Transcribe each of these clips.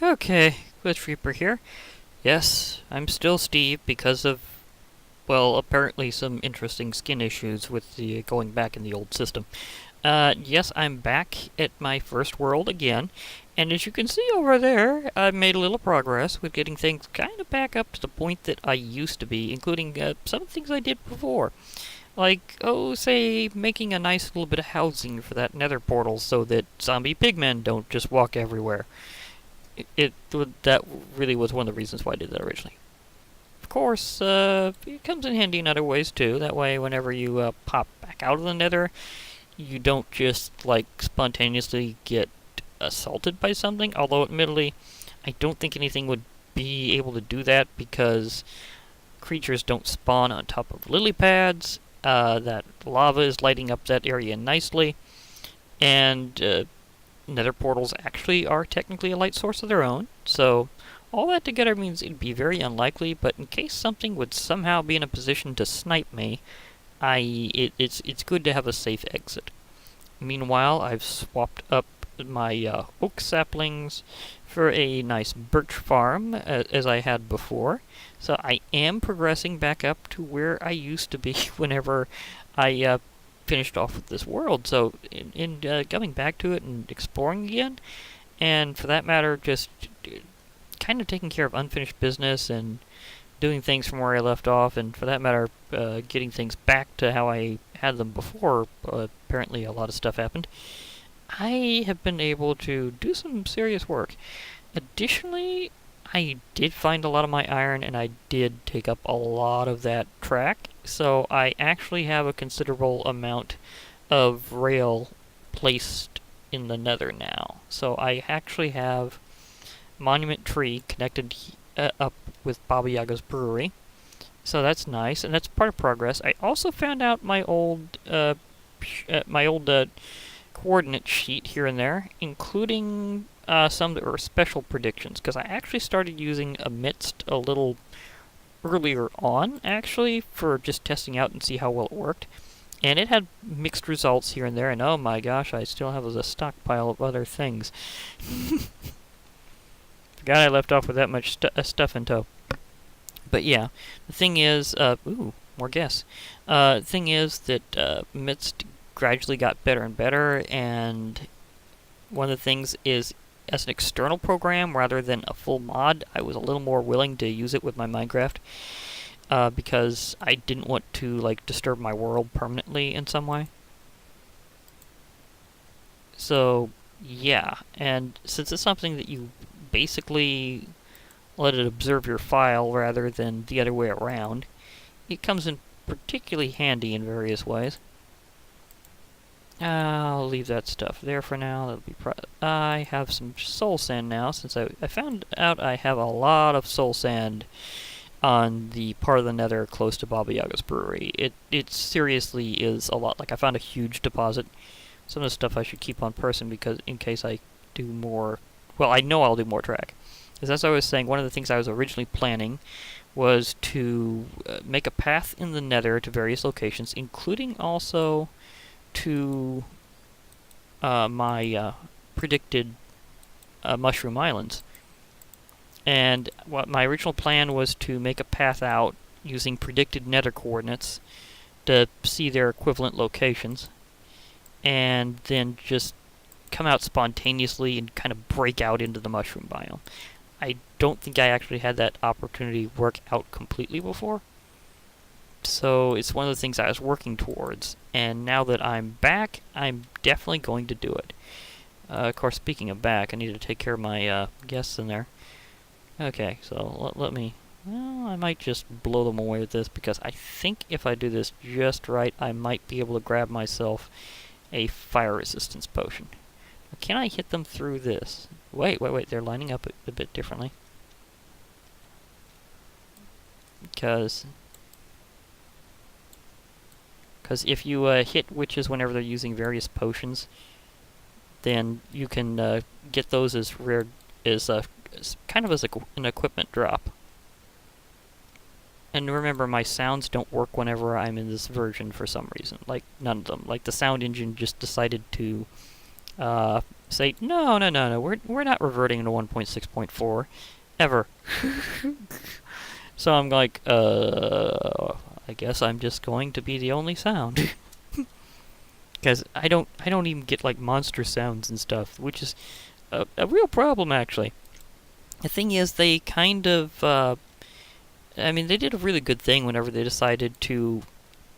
Okay, Glitch Reaper here. Yes, I'm still Steve because of, well, apparently some interesting skin issues with the going back in the old system. Yes, I'm back at my first world again, and as you can see over there, I've made a little progress with getting things kind of back up to the point that I used to be, including some things I did before. Like, oh, say, making a nice little bit of housing for that nether portal so that zombie pigmen don't just walk everywhere. That really was one of the reasons why I did that originally. Of course, it comes in handy in other ways too. That way, whenever you pop back out of the nether, you don't just like spontaneously get assaulted by something. Although, admittedly, I don't think anything would be able to do that because creatures don't spawn on top of lily pads. That lava is lighting up that area nicely, and nether portals actually are technically a light source of their own, so all that together means it'd be very unlikely, but in case something would somehow be in a position to snipe me, it's good to have a safe exit. Meanwhile, I've swapped up my oak saplings for a nice birch farm, as I had before, so I am progressing back up to where I used to be whenever I finished off with this world. So in coming back to it and exploring again, and for that matter, just kind of taking care of unfinished business and doing things from where I left off, and for that matter, getting things back to how I had them before. Apparently, a lot of stuff happened. I have been able to do some serious work. Additionally, I did find a lot of my iron, and I did take up a lot of that track, so I actually have a considerable amount of rail placed in the nether now. So I actually have Monument Tree connected up with Baba Yaga's brewery, so that's nice, and that's part of progress. I also found out my old coordinate sheet here and there, including some that were special predictions, because I actually started using Amidst a little earlier on, actually, for just testing out and see how well it worked. And it had mixed results here and there, and oh my gosh, I still have a stockpile of other things. Forgot I left off with that much stuff in tow. But yeah, the thing is, ooh, more guess. Thing is that Midst gradually got better and better, and one of the things is, as an external program rather than a full mod, I was a little more willing to use it with my Minecraft, because I didn't want to like disturb my world permanently in some way. So yeah, and since it's something that you basically let it observe your file rather than the other way around, it comes in particularly handy in various ways. I'll leave that stuff there for now. That'll be I have some soul sand now, since I found out I have a lot of soul sand on the part of the nether close to Baba Yaga's brewery. It seriously is a lot. Like, I found a huge deposit. Some of the stuff I should keep on person, because in case I do more, well, I know I'll do more track. Because as I was saying, one of the things I was originally planning was to make a path in the nether to various locations, including also to my predicted mushroom islands. And what my original plan was to make a path out using predicted nether coordinates to see their equivalent locations, and then just come out spontaneously and kind of break out into the mushroom biome. I don't think I actually had that opportunity work out completely before. So it's one of the things I was working towards, and now that I'm back, I'm definitely going to do it. Of course, speaking of back, I need to take care of my guests in there. Okay, so let me... Well, I might just blow them away with this, because I think if I do this just right, I might be able to grab myself a fire resistance potion. Now, can I hit them through this? Wait, they're lining up a bit differently. Because if you hit witches whenever they're using various potions, then you can get those as rare as kind of as an equipment drop. And remember, my sounds don't work whenever I'm in this version for some reason. Like, none of them. Like, the sound engine just decided to say, no, no, no, no, we're not reverting to 1.6.4, ever. So I'm like, I guess I'm just going to be the only sound. Because I don't even get, like, monster sounds and stuff, which is a real problem, actually. The thing is, they kind of, I mean, they did a really good thing whenever they decided to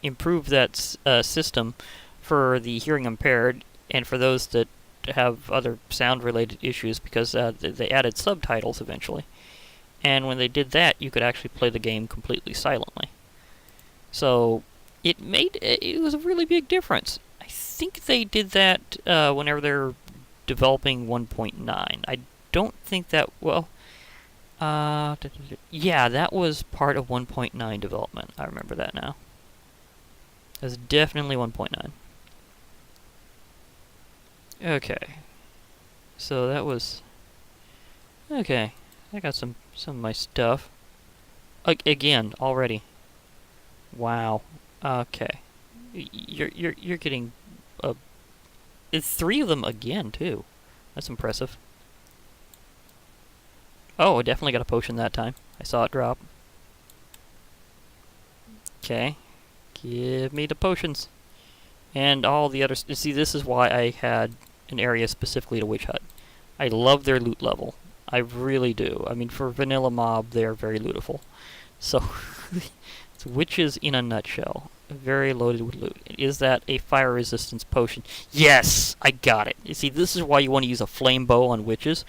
improve that system for the hearing impaired and for those that have other sound-related issues, because they added subtitles eventually. And when they did that, you could actually play the game completely silently. So it was a really big difference. I think they did that whenever they're developing 1.9. I don't think that, well, yeah, that was part of 1.9 development. I remember that now. It was definitely 1.9. Okay. So that was... Okay. I got some of my stuff. Again, already. Wow. Okay. You're getting... It's 3 of them again, too. That's impressive. Oh, I definitely got a potion that time. I saw it drop. Okay. Give me the potions. And all the others. See, this is why I had an area specifically to Witch Hut. I love their loot level. I really do. I mean, for vanilla mob, they're very lootiful. So, it's witches in a nutshell. Very loaded with loot. Is that a fire resistance potion? Yes! I got it. You see, this is why you want to use a flame bow on witches.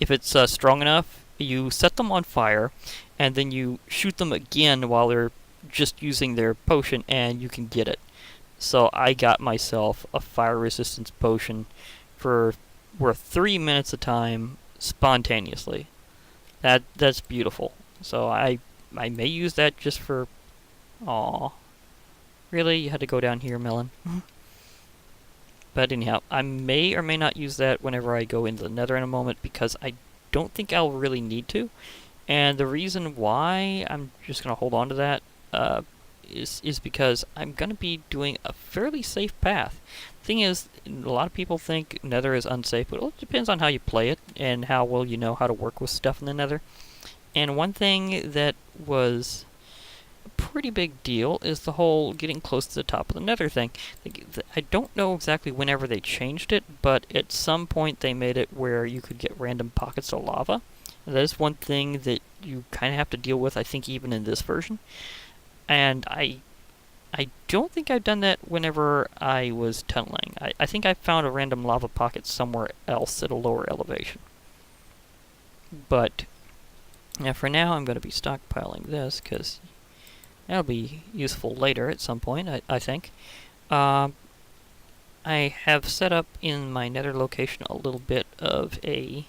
If it's strong enough, you set them on fire, and then you shoot them again while they're just using their potion, and you can get it. So I got myself a fire resistance potion for worth 3 minutes a time spontaneously. That's beautiful. So I may use that just for... Aw. Really? You had to go down here, Melon? But anyhow, I may or may not use that whenever I go into the Nether in a moment, because I don't think I'll really need to. And the reason why I'm just going to hold on to that is because I'm going to be doing a fairly safe path. Thing is, a lot of people think Nether is unsafe, but it depends on how you play it and how well you know how to work with stuff in the Nether. And one thing that was a pretty big deal is the whole getting close to the top of the Nether thing. I don't know exactly whenever they changed it, but at some point they made it where you could get random pockets of lava. And that is one thing that you kind of have to deal with, I think, even in this version. And I don't think I've done that whenever I was tunneling. I think I found a random lava pocket somewhere else at a lower elevation. But yeah, for now, I'm going to be stockpiling this, because that'll be useful later at some point, I think. I have set up in my Nether location a little bit of a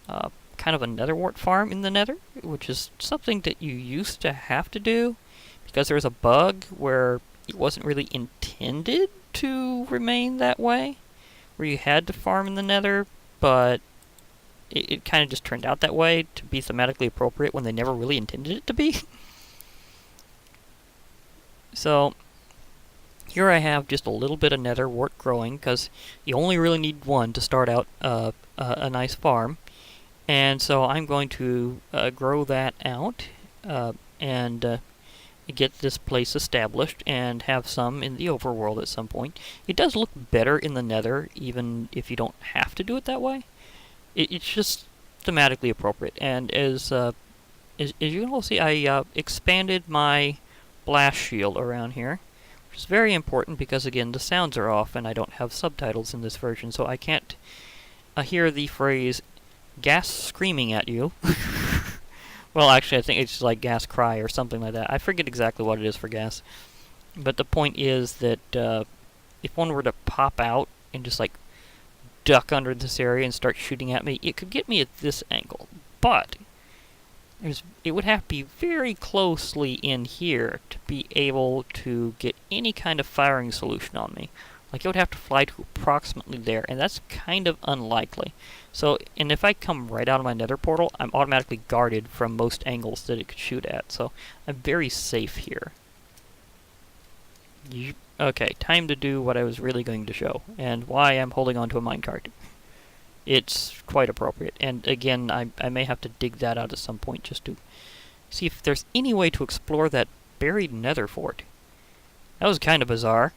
kind of a netherwort farm in the Nether, which is something that you used to have to do, because there was a bug where it wasn't really intended to remain that way, where you had to farm in the Nether, but it kind of just turned out that way to be thematically appropriate when they never really intended it to be. So, here I have just a little bit of netherwort growing, because you only really need one to start out a nice farm. And so I'm going to grow that out and get this place established and have some in the overworld at some point. It does look better in the Nether, even if you don't have to do it that way. It's just thematically appropriate. And as you can all see, I expanded my blast shield around here, which is very important because, again, the sounds are off and I don't have subtitles in this version, so I can't hear the phrase gas screaming at you. Well, actually, I think it's like gas cry or something like that. I forget exactly what it is for gas. But the point is that if one were to pop out and just, like, duck under this area and start shooting at me, it could get me at this angle. But it would have to be very closely in here to be able to get any kind of firing solution on me. Like, it would have to fly to approximately there, and that's kind of unlikely. So, and if I come right out of my Nether portal, I'm automatically guarded from most angles that it could shoot at. So, I'm very safe here. Okay, time to do what I was really going to show, and why I'm holding on to a minecart. It's quite appropriate, and again, I may have to dig that out at some point just to see if there's any way to explore that buried nether fort. That was kind of bizarre.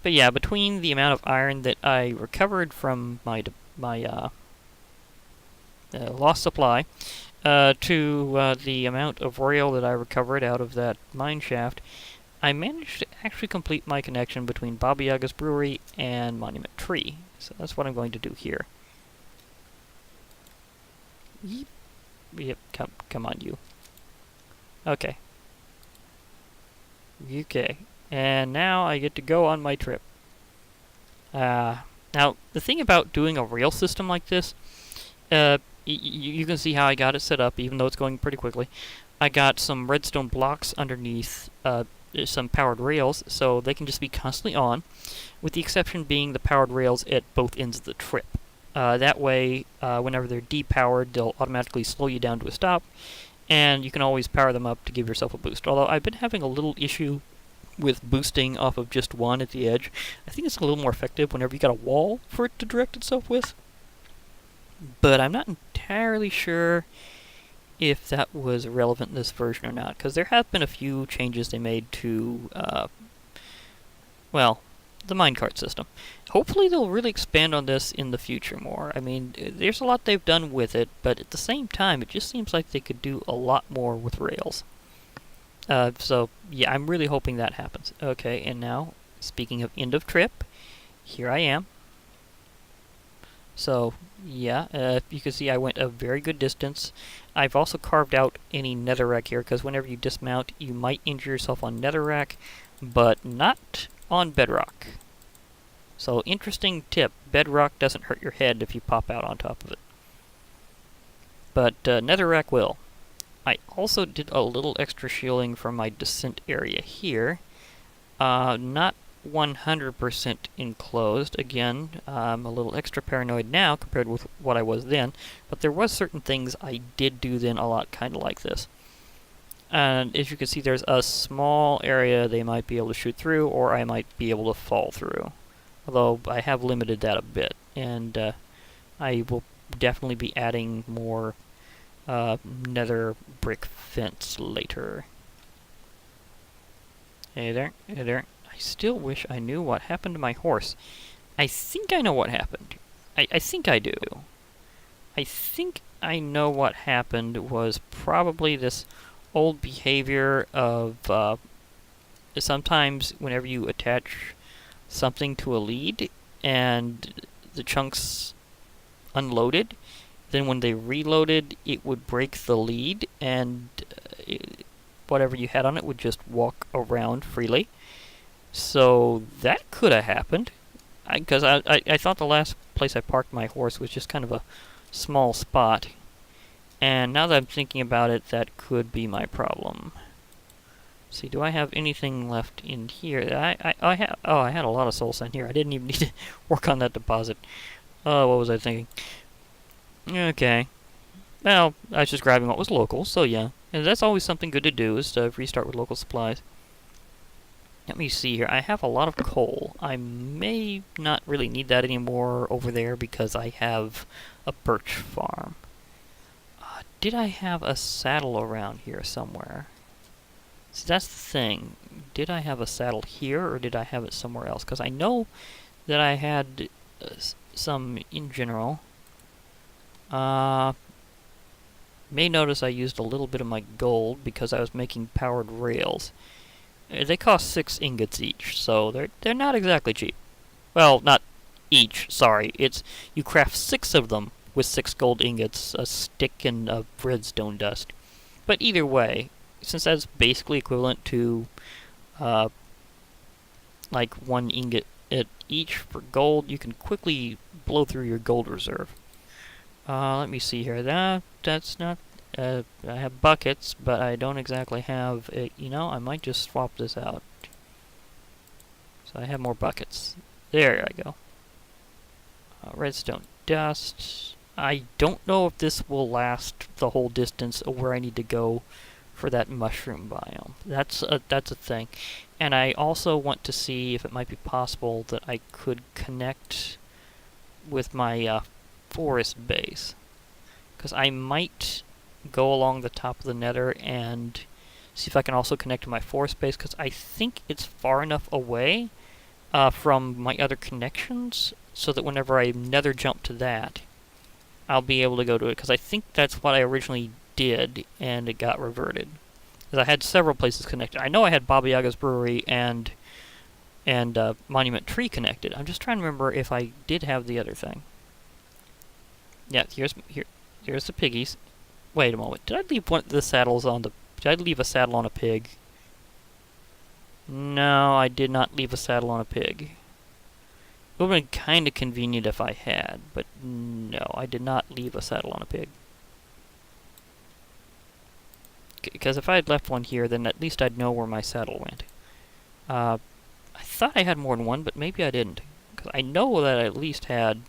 But yeah, between the amount of iron that I recovered from my lost supply, to the amount of rail that I recovered out of that mine shaft, I managed to actually complete my connection between Baba Yaga's Brewery and Monument Tree. So that's what I'm going to do here. Yep, come on, you. Okay. Okay. And now I get to go on my trip. Now, the thing about doing a rail system like this, you can see how I got it set up, even though it's going pretty quickly. I got some redstone blocks underneath some powered rails, so they can just be constantly on, with the exception being the powered rails at both ends of the trip. That way, whenever they're depowered, they'll automatically slow you down to a stop, and you can always power them up to give yourself a boost. Although I've been having a little issue with boosting off of just one at the edge. I think it's a little more effective whenever you got a wall for it to direct itself with. But I'm not entirely sure if that was relevant in this version or not, because there have been a few changes they made to, well, the minecart system. Hopefully they'll really expand on this in the future more. I mean, there's a lot they've done with it, but at the same time, it just seems like they could do a lot more with rails. So, yeah, I'm really hoping that happens. Okay, and now, speaking of end of trip, here I am. So, yeah, you can see I went a very good distance. I've also carved out any netherrack here, because whenever you dismount, you might injure yourself on netherrack, but not on bedrock. So, interesting tip, bedrock doesn't hurt your head if you pop out on top of it. But netherrack will. I also did a little extra shielding from my descent area here. Not 100% enclosed. Again, I'm a little extra paranoid now compared with what I was then, but there was certain things I did do then a lot kind of like this. And as you can see, there's a small area they might be able to shoot through, or I might be able to fall through. Although I have limited that a bit, and I will definitely be adding more nether brick fence later. Hey there, hey there. I still wish I knew what happened to my horse. I think I know what happened. I think I do. I think I know what happened was probably this old behavior of sometimes whenever you attach something to a lead and the chunks unloaded, then when they reloaded, it would break the lead, and whatever you had on it would just walk around freely. So that could have happened, because I thought the last place I parked my horse was just kind of a small spot, and now that I'm thinking about it, that could be my problem. Let's see, do I have anything left in here? I had a lot of soul sand here. I didn't even need to work on that deposit. Oh, what was I thinking? Okay. Well, I was just grabbing what was local, so yeah. And that's always something good to do, is to restart with local supplies. Let me see here. I have a lot of coal. I may not really need that anymore over there because I have a birch farm. Did I have a saddle around here somewhere? See, that's the thing. Did I have a saddle here, or did I have it somewhere else? Because I know that I had some in general. May notice I used a little bit of my gold because I was making powered rails. They cost 6 ingots each, so they're not exactly cheap. Well, not each, sorry. It's you craft 6 of them with 6 gold ingots, a stick, and a redstone dust. But either way, since that's basically equivalent to like 1 ingot at each for gold, you can quickly blow through your gold reserve. Let me see here. That's not... I have buckets, but I don't exactly have... I might just swap this out. So I have more buckets. There I go. Redstone dust. I don't know if this will last the whole distance of where I need to go for that mushroom biome. That's a thing. And I also want to see if it might be possible that I could connect with my forest base. Because I might go along the top of the nether and see if I can also connect to my forest base, because I think it's far enough away from my other connections so that whenever I nether jump to that, I'll be able to go to it, because I think that's what I originally did and it got reverted. Because I had several places connected. I know I had Baba Yaga's Brewery and Monument Tree connected. I'm just trying to remember if I did have the other thing. Yeah, here's the piggies. Wait a moment. Did I leave one of the saddles on the... Did I leave a saddle on a pig? No, I did not leave a saddle on a pig. It would have been kind of convenient if I had, but no, I did not leave a saddle on a pig. Because if I had left one here, then at least I'd know where my saddle went. I thought I had more than one, but maybe I didn't. Because I know that I at least had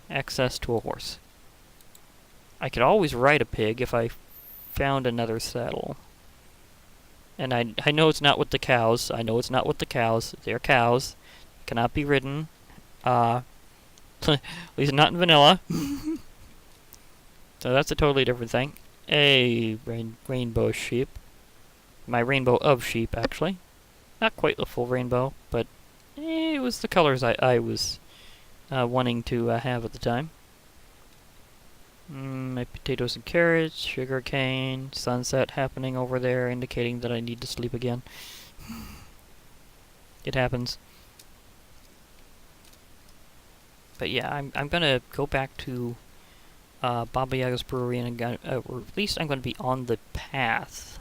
access to a horse. I could always ride a pig if I found another saddle. And I know it's not with the cows. I know it's not with the cows. They're cows. Cannot be ridden. At least not in vanilla. So that's a totally different thing. A rainbow sheep. My rainbow of sheep, actually. Not quite the full rainbow, but it was the colors I was wanting to have at the time. My potatoes and carrots, sugar cane, sunset happening over there, indicating that I need to sleep again. It happens. But yeah, I'm gonna go back to Baba Yaga's Brewery, and or at least I'm gonna be on the path.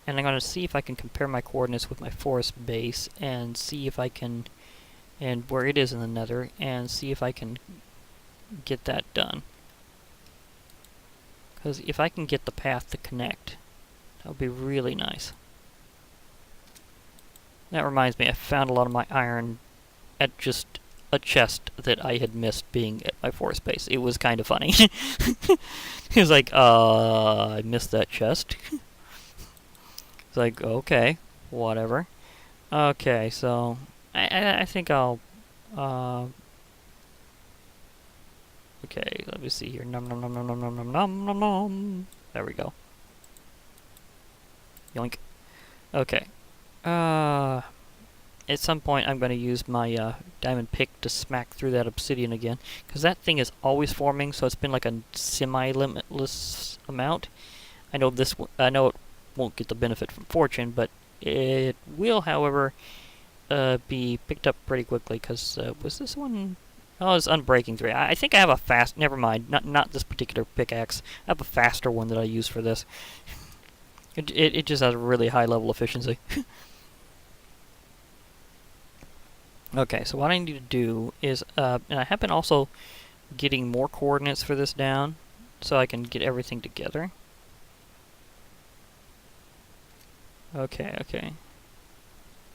And I'm gonna see if I can compare my coordinates with my forest base, and see if I can, and where it is in the nether, and see if I can get that done. Because if I can get the path to connect, that would be really nice. That reminds me, I found a lot of my iron at just a chest that I had missed being at my forest base. It was kind of funny. He was like, I missed that chest. It's like, okay, whatever. Okay, so I think I'll okay, let me see here. Nom nom nom nom nom nom nom nom nom nom. There we go. Yoink. Okay. At some point I'm going to use my diamond pick to smack through that obsidian again, because that thing is always forming, so it's been like a semi-limitless amount. I know it won't get the benefit from fortune, but it will, however, be picked up pretty quickly, because was this one... Oh, it's Unbreaking 3. I think I have a fast... Never mind, not this particular pickaxe. I have a faster one that I use for this. It just has a really high level efficiency. Okay, so what I need to do is... and I have been also getting more coordinates for this down, so I can get everything together. Okay.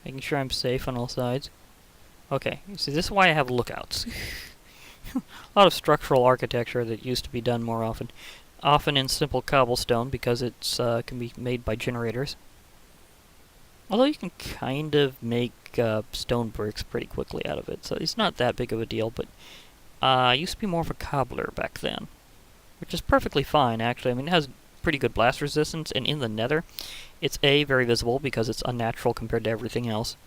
Making sure I'm safe on all sides. Okay, see, this is why I have lookouts. A lot of structural architecture that used to be done more often. Often in simple cobblestone, because it's can be made by generators. Although you can kind of make stone bricks pretty quickly out of it, so it's not that big of a deal, but I used to be more of a cobbler back then. Which is perfectly fine, actually. I mean, it has pretty good blast resistance, and in the nether, it's A, very visible because it's unnatural compared to everything else.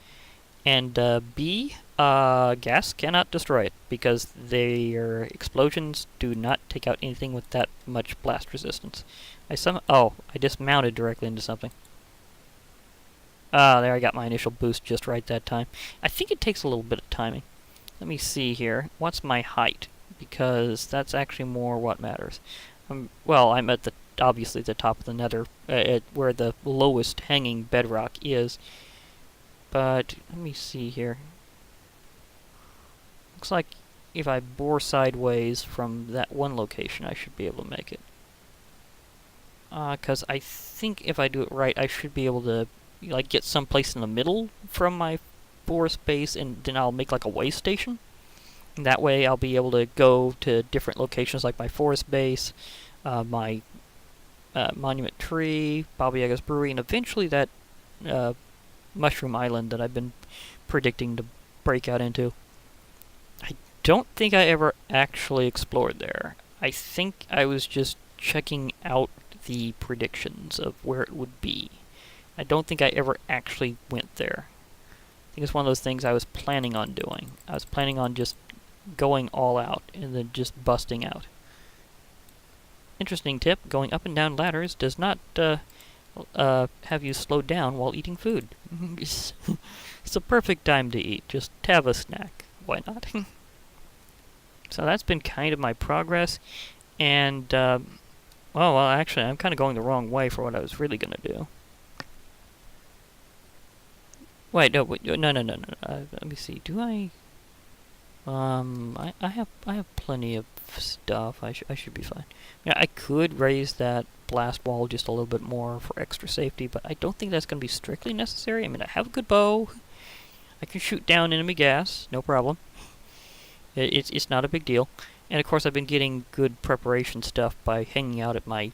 And B, gas cannot destroy it, because their explosions do not take out anything with that much blast resistance. I dismounted directly into something. There, I got my initial boost just right that time. I think it takes a little bit of timing. Let me see here. What's my height? Because that's actually more what matters. Well, I'm at obviously the top of the nether, at where the lowest hanging bedrock is. But, let me see here. Looks like if I bore sideways from that one location, I should be able to make it. Because I think if I do it right, I should be able to, like, get someplace in the middle from my forest base, and then I'll make, like, a way station. And that way I'll be able to go to different locations, like my forest base, my Monument Tree, Baba Yaga's Brewery, and eventually that Mushroom Island that I've been predicting to break out into. I don't think I ever actually explored there. I think I was just checking out the predictions of where it would be. I don't think I ever actually went there. I think it's one of those things I was planning on doing. I was planning on just going all out and then just busting out. Interesting tip, going up and down ladders does not have you slow down while eating food. It's a perfect time to eat. Just have a snack. Why not? So that's been kind of my progress. And, well, actually, I'm kind of going the wrong way for what I was really going to do. Wait, no, no. Let me see. Do I... I have plenty of stuff. I should be fine. Yeah, I could raise that blast wall just a little bit more for extra safety, but I don't think that's going to be strictly necessary. I mean, I have a good bow. I can shoot down enemy gas, no problem. It's not a big deal. And of course, I've been getting good preparation stuff by hanging out at my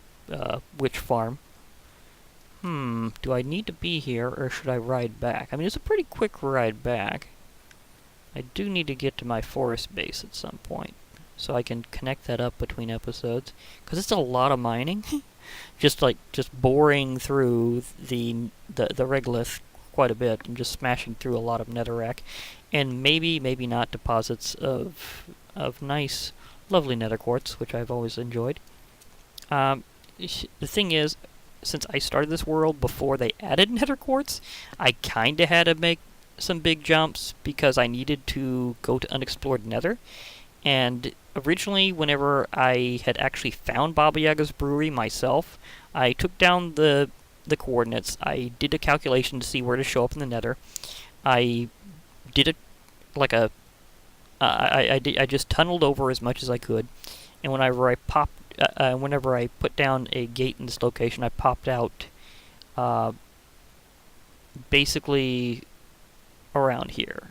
witch farm. Do I need to be here, or should I ride back? I mean, it's a pretty quick ride back. I do need to get to my forest base at some point, so I can connect that up between episodes, because it's a lot of mining. just boring through the regolith quite a bit, and just smashing through a lot of netherrack, and maybe not deposits of nice, lovely nether quartz, which I've always enjoyed. The thing is, since I started this world before they added nether quartz, I kinda had to make some big jumps because I needed to go to unexplored nether. And originally, whenever I had actually found Baba Yaga's brewery myself, I took down the coordinates. I did a calculation to see where to show up in the nether. I did it like a... I just tunneled over as much as I could. And whenever I put down a gate in this location, I popped out basically around here,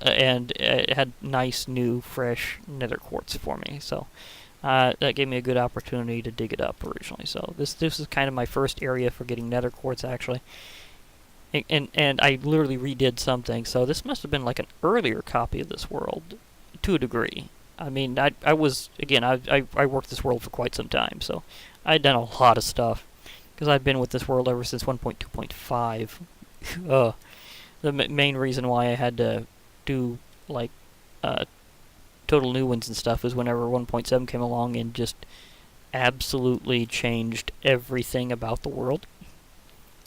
and it had nice, new, fresh nether quartz for me. So that gave me a good opportunity to dig it up originally. So this is kind of my first area for getting nether quartz, actually. And I literally redid something. So this must have been like an earlier copy of this world, to a degree. I mean, I worked this world for quite some time, so I'd done a lot of stuff, because I've been with this world ever since 1.2.5. The main reason why I had to do, like, total new ones and stuff is whenever 1.7 came along and just absolutely changed everything about the world.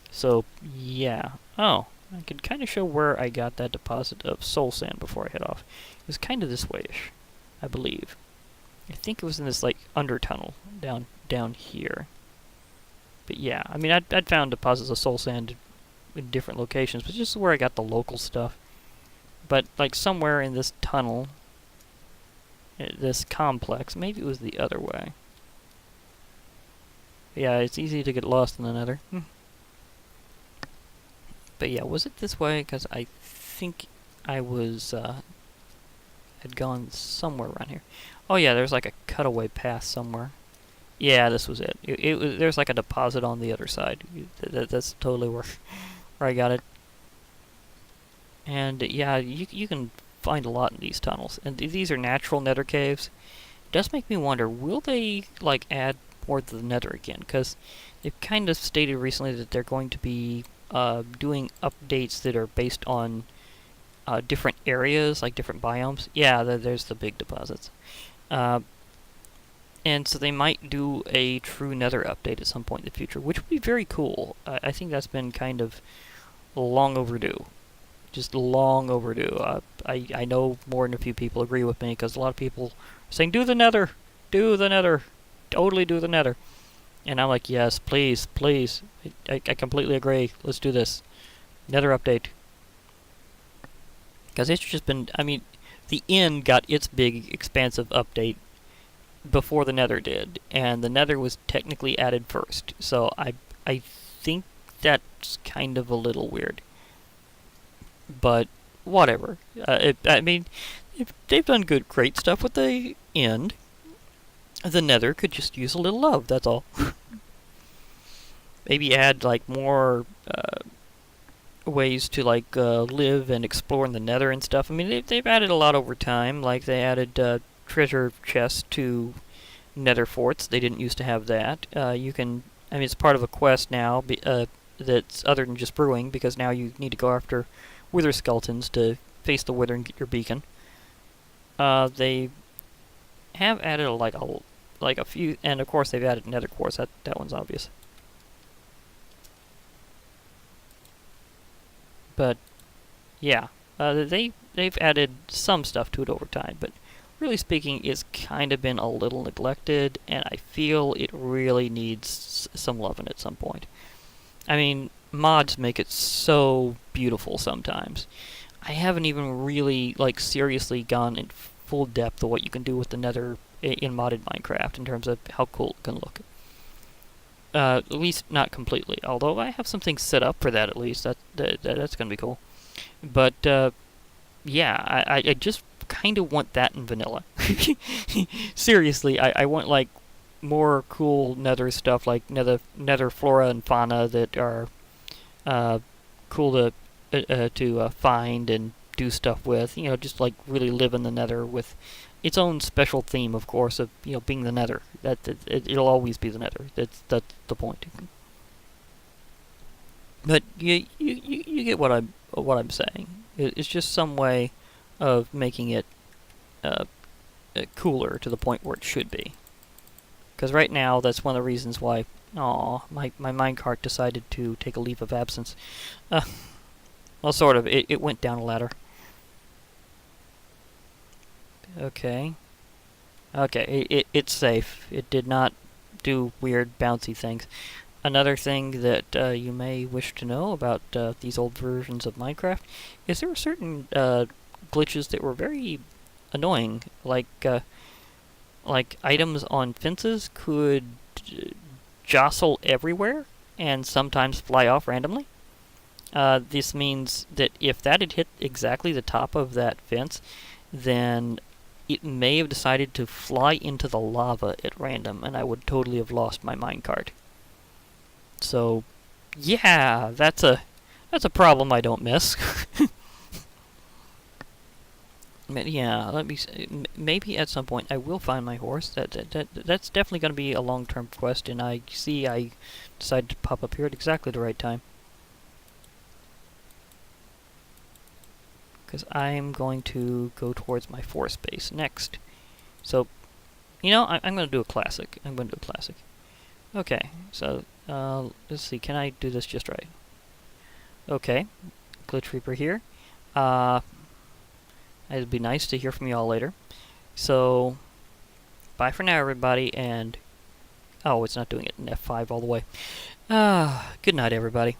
So, yeah. Oh, I could kind of show where I got that deposit of soul sand before I head off. It was kind of this way-ish, I believe. I think it was in this, like, under tunnel down here. But yeah, I mean, I'd found deposits of soul sand in different locations, but this is where I got the local stuff. But, like, somewhere in this tunnel, this complex, maybe it was the other way. Yeah, it's easy to get lost in the nether. But yeah, was it this way? Because I think I was, had gone somewhere around here. Oh yeah, there's like a cutaway path somewhere. Yeah, this was it. There's like a deposit on the other side. That's totally where I got it. And yeah, you can find a lot in these tunnels. And these are natural nether caves. It does make me wonder, will they like add more to the nether again? Because they've kind of stated recently that they're going to be doing updates that are based on different areas, like different biomes. Yeah, there's the big deposits. And so they might do a true nether update at some point in the future, which would be very cool. I think that's been kind of long overdue. Just long overdue. I know more than a few people agree with me, because a lot of people are saying, do the nether! Do the nether! Totally do the nether! And I'm like, yes, please, please. I completely agree. Let's do this. Nether update. Because it's just been, I mean, the Inn got its big, expansive update before the nether did, and the nether was technically added first. So I think that's kind of a little weird. But whatever. I mean, they've done great stuff with the Inn. The nether could just use a little love, that's all. Maybe add like more ways to like live and explore in the Nether and stuff. I mean, they've added a lot over time. Like they added treasure chests to Nether forts. They didn't used to have that. You can, I mean, it's part of a quest now. That's other than just brewing, because now you need to go after wither skeletons to face the wither and get your beacon. They have added like a few, and of course they've added Nether quartz. That one's obvious. But yeah, they've added some stuff to it over time, but really speaking, it's kind of been a little neglected, and I feel it really needs some loving at some point. I mean, mods make it so beautiful sometimes. I haven't even really like seriously gone in full depth of what you can do with the Nether in modded Minecraft in terms of how cool it can look. At least not completely. Although I have some things set up for that at least. That's gonna be cool. But yeah, I just kind of want that in vanilla. Seriously, I want like more cool Nether stuff, like Nether flora and fauna that are cool to find and do stuff with. You know, just like really live in the Nether with its own special theme, of course, of being the Nether. It'll always be the Nether. That's the point. But you get what I'm saying. It's just some way of making it uh, cooler to the point where it should be. Because right now, that's one of the reasons why, my minecart decided to take a leave of absence. Well, sort of. It went down a ladder. Okay. Okay, it's safe. It did not do weird bouncy things. Another thing that you may wish to know about these old versions of Minecraft is there were certain glitches that were very annoying, like items on fences could jostle everywhere and sometimes fly off randomly. This means that if that had hit exactly the top of that fence, then it may have decided to fly into the lava at random, and I would totally have lost my minecart. So, yeah, that's a problem I don't miss. But yeah, let me maybe at some point I will find my horse. That's definitely going to be a long-term quest, and I decided to pop up here at exactly the right time. Because I'm going to go towards my forest base next. So, I'm going to do a classic. Okay, so let's see. Can I do this just right? Okay, glitch reaper here. It'd be nice to hear from you all later. So, bye for now, everybody, and oh, it's not doing it in F5 all the way. Good night, everybody.